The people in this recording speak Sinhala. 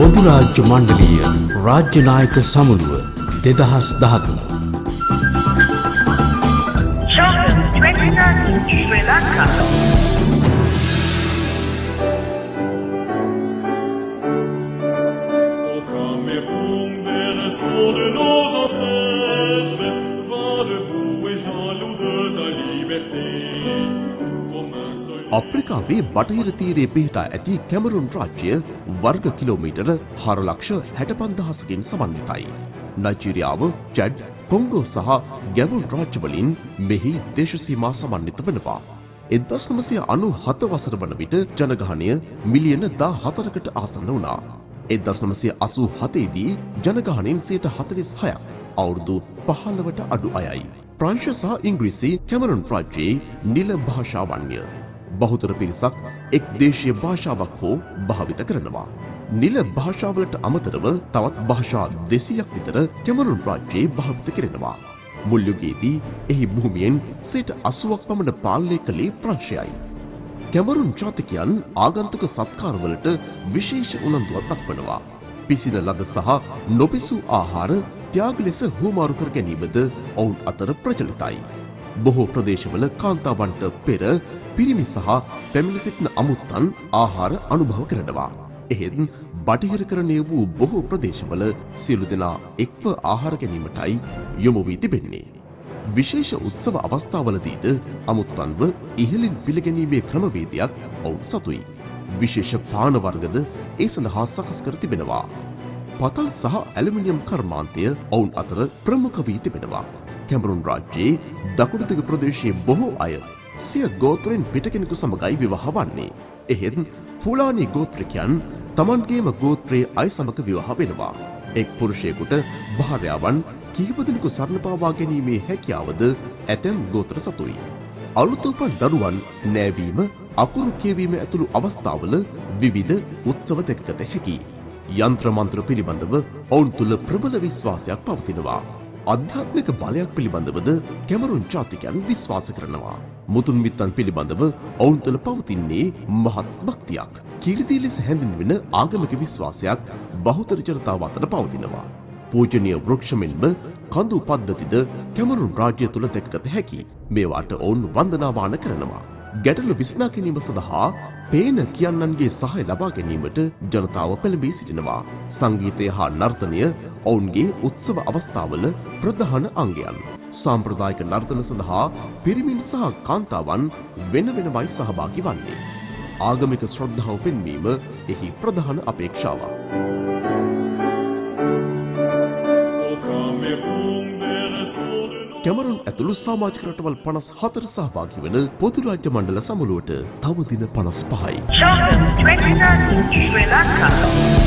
පොදු රාජ්‍ය මණ්ඩලීය රාජ්‍ය නායක සමුළුව 2013 Sri Lanka. Au Cameroun, berceau de nos ancêtres, va debout et jaloux de ta liberté. අප්‍රිකාවේ බටහිර තීරයේ පිහිටා ඇති කැමරුන් රාජ්‍ය වර්ග කිලෝමීටර 4,65,000කින් සමන්විතයි. නයිජීරියාව, චැඩ්, කොංගෝ සහ ගැබොන් රාජ්‍යවලින් මෙහි දේශ සීමා සමන්විත වෙනවා. 1997 වසර වන විට ජනගහනය මිලියන 14කට ආසන්න වුණා. 1987 දී ජනගහනයෙන් 46ක් අවුරුදු 15ට අඩු අයයි. ප්‍රංශ සහ ඉංග්‍රීසි කැමරුන් රාජ්‍යයේ නිල භාෂාවන්ය. බහුතර පිරිසක් එක් දේශීය භාෂාවක් හෝ භාවිත කරනවා. නිල භාෂාවලට අමතරව තවත් භාෂා 200ක් විතර කැමරුන් රාජ්‍යයේ භාවිත කරනවා. මුල් යුගයේදී එහි භූමියෙන් 80ක් පමණ පාලනය කළේ ප්‍රංශයයි. කැමරුන් ජාතිකයන් ආගන්තුක සත්කාරවලට විශේෂ උනන්දුවක් දක්වනවා. පිසින ලද සහ නොපිසූ ආහාර ත්‍යාග ලෙස හුවමාරු කර ගැනීමද ඔවුන් අතර ප්‍රචලිතයි. බොහෝ ප්‍රදේශවල කාන්තාවන්ට පෙර පිරිමි සහ පැමිණි සිටින අමුත්තන් ආහාර අනුභව කරනවා. එහෙත් බටහිරකරණය වූ බොහෝ ප්‍රදේශවල සියලු දෙනා එක්ව ආහාර ගැනීමටයි යොමු වී තිබෙන්නේ. විශේෂ උත්සව අවස්ථාවලදීද අමුත්තන්ව ඉහළින් පිළිගැනීමේ ක්‍රමවේදයක් ඔවුන් සතුයි. විශේෂ පාන වර්ගද ඒ සඳහා සකස් කර තිබෙනවා. පතල් සහ ඇලුමිනියම් කර්මාන්තය ඔවුන් අතර ප්‍රමුඛ වී තිබෙනවා. කැමරුන් රාජ්‍යයේ දකුණුදිග ප්‍රදේශයේ බොහෝ අය සිය ගෝත්‍රයෙන් පිට කෙනෙකු සමගයි විවාහ වන්නේ. එහෙත් ෆුලානි ගෝත්‍රිකයන් තමන්ගේම ගෝත්‍රයේ අය සමග විවාහ වෙනවා. එක් පුරුෂයෙකුට භාර්යාවන් කිහිප දෙනෙකු සරණ පාවා ගැනීමේ හැකියාවද ඇතැම් ගෝත්‍ර සතුයි. අලුත උපන් දරුවන් නෑවීම, අකුරු කියවීම ඇතුළු අවස්ථාවල විවිධ උත්සව දැකගත හැකියි. යන්ත්‍ර මන්ත්‍ර පිළිබඳව ඔවුන් තුළ ප්‍රබල විශ්වාසයක් පවතිනවා. අධ්‍යාත්මික බලයක් පිළිබඳවද කැමරුන් ජාතිකයන් විශ්වාස කරනවා. මුතුන් මිත්තන් පිළිබඳව ඔවුන් තුළ පවතින්නේ මහත් භක්තියක්. කිරිදී ලෙස හැඳින්වෙන ආගමික විශ්වාසයක් බහුතර ජනතාව අතර පවතිනවා. පූජනීය වෘක්ෂ මෙන්ම කඳු පද්ධතිද කැමරුන් රාජ්‍ය තුළ දැකගත හැකි. මේවාට ඔවුන් වන්දනාමාන කරනවා. ගැටලු විසඳා ගැනීම සඳහා පේන කියන්නන්ගේ සහාය ලබා ගැනීමට ජනතාව පෙළඹී සිටිනවා. සංගීතය හා නර්තනය ඔවුන්ගේ උත්සව අවස්ථාවල ප්‍රධාන අංගයන්. සාම්ප්‍රදායික නර්තන සඳහා පිරිමින් සහ කාන්තාවන් වෙන වෙනමයි සහභාගී වන්නේ. ආගමික ශ්‍රද්ධාව පෙන්වීම එහි ප්‍රධාන අපේක්ෂාවක්. කැමරුන් ඇතුළු සමාජික රටවල් 54 සහභාගී වන පොදු රාජ්‍ය මණ්ඩල සමුළුවට තව දින 55යි. Sri Lanka.